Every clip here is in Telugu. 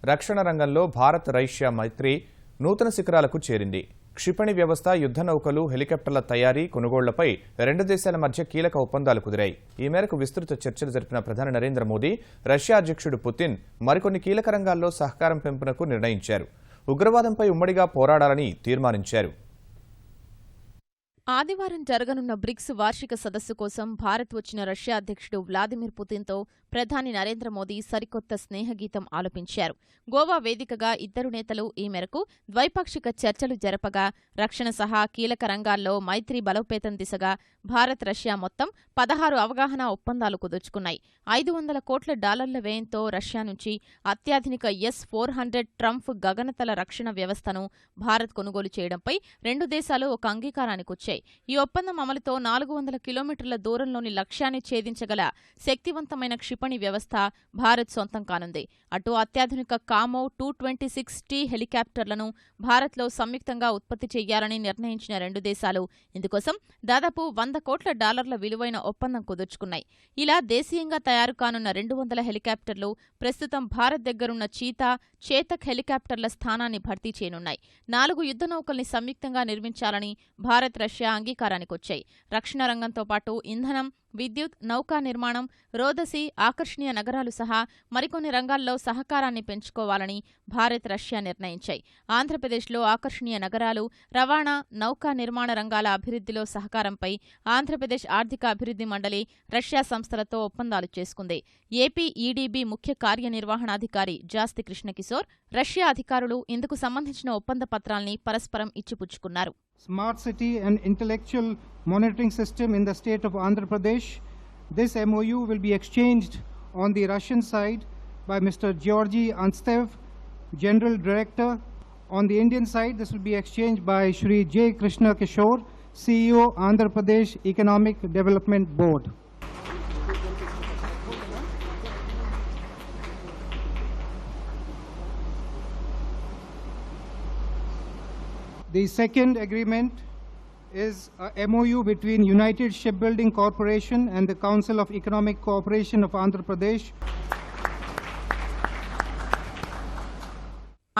రక్షణ రంగంలో భారత్ రష్యా మైత్రి నూతన శిఖరాలకు చేరింది. క్షిపణి వ్యవస్థ, యుద్ధ నౌకలు, హెలికాప్టర్ల తయారీ, కొనుగోళ్లపై రెండు దేశాల మధ్య కీలక ఒప్పందాలు కుదిరాయి. ఈ మేరకు విస్తృత చర్చలు జరిపిన ప్రధాని నరేంద్ర మోదీ, రష్యా అధ్యక్షుడు పుతిన్ మరికొన్ని కీలక రంగాల్లో సహకారం పెంపునకు నిర్ణయించారు. ఉగ్రవాదంపై ఉమ్మడిగా పోరాడాలని తీర్మానించారు. ఆదివారం జరగనున్న బ్రిక్స్ వార్షిక సదస్సు కోసం భారత్ వచ్చిన రష్యా అధ్యక్షుడు వ్లాదిమిర్ పుతిన్తో ప్రధాని నరేంద్ర మోదీ సరికొత్త స్నేహగీతం ఆలపించారు. గోవా వేదికగా ఇద్దరు నేతలు ఈ మేరకు ద్వైపాక్షిక చర్చలు జరపగా, రక్షణ సహా కీలక రంగాల్లో మైత్రి బలోపేతం దిశగా భారత్ రష్యా మొత్తం 16 అవగాహన ఒప్పందాలు కుదుర్చుకున్నాయి. $500 కోట్ల వ్యయంతో రష్యా నుంచి అత్యాధునిక S-400 ట్రంప్ గగనతల రక్షణ వ్యవస్థను భారత్ కొనుగోలు చేయడంపై రెండు దేశాలు ఒక అంగీకారానికొచ్చాయి. ఈ ఒప్పందం అమలుతో 400 కిలోమీటర్ల దూరంలోని లక్ష్యాన్ని ఛేదించగల శక్తివంతమైన క్షిపణి వ్యవస్థ భారత్ సొంతం కానుంది. అటు అత్యాధునిక కామో 226T హెలికాప్టర్లను భారత్లో సంయుక్తంగా ఉత్పత్తి చేయాలని నిర్ణయించిన రెండు దేశాలు ఇందుకోసం దాదాపు $100 కోట్ల విలువైన ఒప్పందం కుదుర్చుకున్నాయి. ఇలా దేశీయంగా తయారు కానున్న 200 హెలికాప్టర్లు ప్రస్తుతం భారత్ దగ్గరున్న చీతా, చేతక్ హెలికాప్టర్ల స్థానాన్ని భర్తీ చేయనున్నాయి. 4 యుద్ధ నౌకల్ని సంయుక్తంగా నిర్మించాలని భారత్ రష్యా అంగీకారానికొచ్చాయి. రక్షణ రంగంతో పాటు ఇంధనం, విద్యుత్, నౌకా నిర్మాణం, రోదసి, ఆకర్షణీయ నగరాలు సహా మరికొన్ని రంగాల్లో సహకారాన్ని పెంచుకోవాలని భారత్ రష్యా నిర్ణయించాయి. ఆంధ్రప్రదేశ్లో ఆకర్షణీయ నగరాలు, రవాణా, నౌకా నిర్మాణ రంగాల అభివృద్ధిలో సహకారంపై ఆంధ్రప్రదేశ్ ఆర్థిక అభివృద్ధి మండలి రష్యా సంస్థలతో ఒప్పందాలు చేసుకుంది. ఏపీ ఈడీబీ ముఖ్య కార్యనిర్వహణాధికారి జాస్తి కృష్ణకిశోర్, రష్యా అధికారులు ఇందుకు సంబంధించిన ఒప్పంద పత్రాల్ని పరస్పరం ఇచ్చిపుచ్చుకున్నారు. Smart City and Intellectual Monitoring System in the state of Andhra Pradesh. This MOU will be exchanged on the Russian side by Mr. Georgy Anstev, General Director. On the Indian side, this will be exchanged by Shri J. Krishna Kishore, CEO, Andhra Pradesh Economic Development Board. The second agreement is a MOU between United Shipbuilding Corporation and the Council of Economic Cooperation of Andhra Pradesh.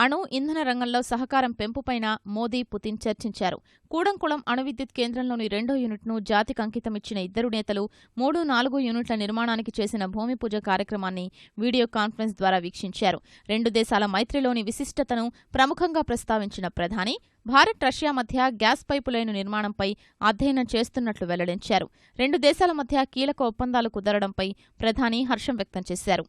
అణు ఇంధన రంగంలో సహకారం పెంపుపైన మోదీ, పుతిన్ చర్చించారు. కూడంకుళం అణు విద్యుత్ కేంద్రంలోని 2వ యూనిట్ను జాతికి అంకితమిచ్చిన ఇద్దరు నేతలు 3, 4 యూనిట్ల నిర్మాణానికి చేసిన భూమి పూజ కార్యక్రమాన్ని వీడియో కాన్ఫరెన్స్ ద్వారా వీక్షించారు. రెండు దేశాల మైత్రిలోని విశిష్టతను ప్రముఖంగా ప్రస్తావించిన ప్రధాని, భారత్ రష్యా మధ్య గ్యాస్ పైపు లైను నిర్మాణంపై అధ్యయనం చేస్తున్నట్లు వెల్లడించారు. రెండు దేశాల మధ్య కీలక ఒప్పందాలు కుదరడంపై ప్రధాని హర్షం వ్యక్తం చేశారు.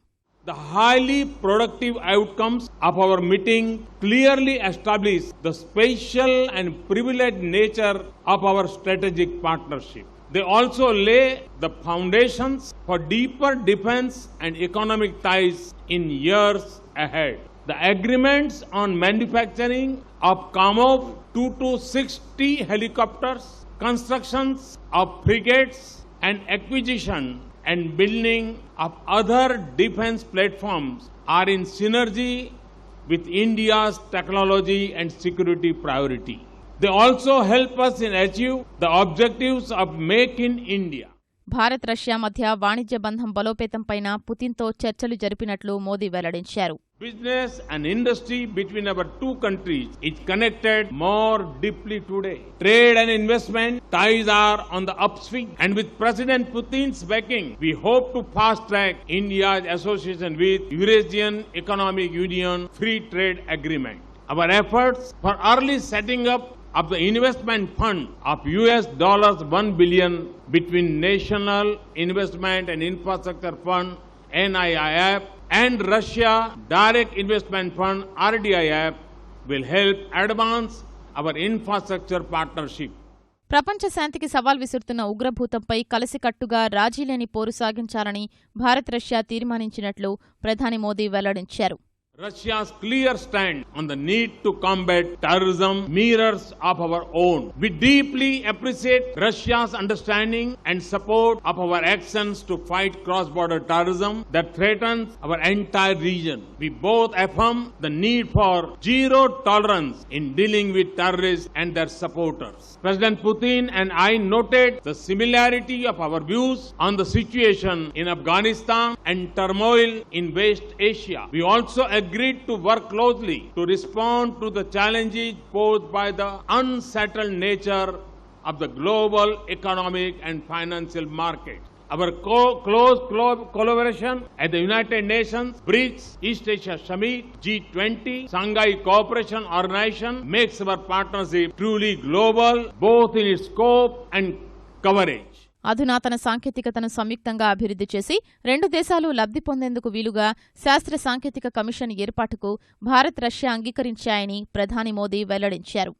The highly productive outcomes of our meeting clearly establish the special and privileged nature of our strategic partnership. They also lay the foundations for deeper defense and economic ties in years ahead. The agreements on manufacturing of Kamov 226T helicopters, constructions of frigates, and acquisition and building of other defense platforms are in synergy with India's technology and security priority. They also help us in achieve the objectives of Make in India. Bharat Russia మధ్య వాణిజ్య బంధం బలోపేతంపైన పుతిన్తో చర్చలు జరిపినట్లు మోదీ వెల్లడించారు. Business and industry between our two countries is connected more deeply today. Trade and investment ties are on the upswing, and with President Putin's backing, we hope to fast-track India's association with Eurasian Economic Union Free Trade Agreement. Our efforts for early setting up of the investment fund of $1 billion between National Investment and Infrastructure Fund NIIF and Russia Direct Investment Fund RDIF will help advance our infrastructure partnership. ప్రపంచ శాంతికి సవాల్ విసురుతున్న ఉగ్రభూతంపై కలిసికట్టుగా రాజీలేని పోరు సాగించాలని భారత్ రష్యా తీర్మానించినట్లు ప్రధాని మోదీ వెల్లడించారు. Russia's clear stand on the need to combat terrorism mirrors of our own. We deeply appreciate Russia's understanding and support of our actions to fight cross-border terrorism that threatens our entire region. We both affirm the need for zero tolerance in dealing with terrorists and their supporters. President Putin and I noted the similarity of our views on the situation in Afghanistan and turmoil in West Asia. We also agree agreed to work closely to respond to the challenges posed by the unsettled nature of the global economic and financial market. Our close collaboration at the United Nations, BRICS, East Asia Summit, G20, Shanghai Cooperation Organization makes our partnership truly global, both in its scope and coverage. అధునాతన సాంకేతికతను సంయుక్తంగా అభివృద్ధి చేసి రెండు దేశాలు లబ్ధి పొందేందుకు వీలుగా శాస్త్ర సాంకేతిక కమిషన్ ఏర్పాటుకు భారత్, రష్యా అంగీకరించాయని ప్రధాని మోదీ వెల్లడించారు.